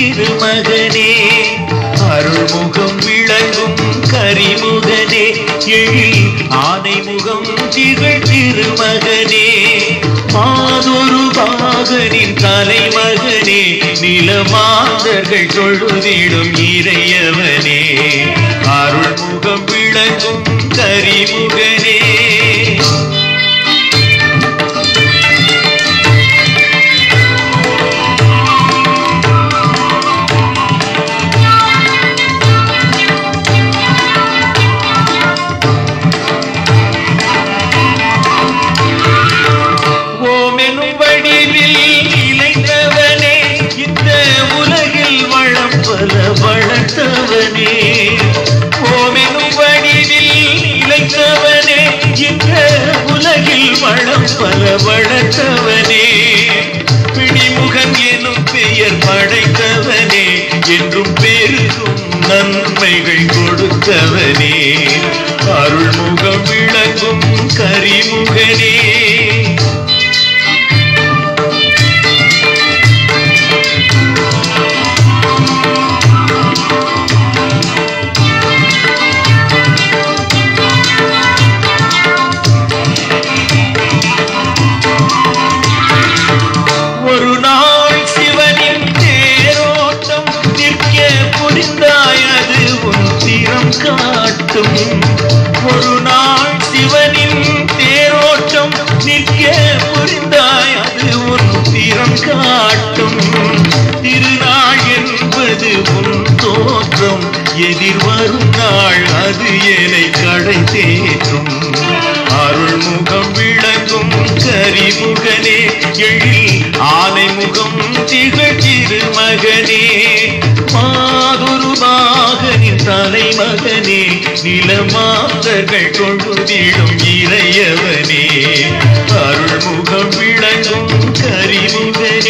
திருமகனே அருள்முகம் விளங்கும் கரிமுகனே எழில் ஆனை முகம் திகழ் திருமகனே மாதொரு பாகனின் தலைமகனே நிலமாந்தர்கள் தொழுதிடும் இறையவனே அருள்முகம் விளங்கும் கரிமுகனே வளர்த்தவனே ஓமெனும் வடிவில் இளைத்தவனே இந்த உலகில் வளம் பல வளர்த்தவனே பிடிமுகன் எனும் பெயர் படைத்தவனே என்றும் பெருகும் நன்மைகள் கொடுத்தவனே அருள்முகம் விளங்கும் கரிமுகனே ஒரு நாள் சிவனின் தேரோட்டம் நிற்க புரிந்தாய் அது உன் திறம் காட்டும் திருநாள் என்பது உன் தோற்றம் எதிர்வரும் நாள் அது என்னை கடை தேற்றும் அருள்முகம் விளங்கும் கரிமுகனே எழில் ஆனை முகம் திகழ் திருமகனே மாதொரு பாகனின் தலைமகனே நிலமாந்தர்கள் தொழுதிடும் இறையவனே அருள்முகம் விளங்கும் கரிமுகனே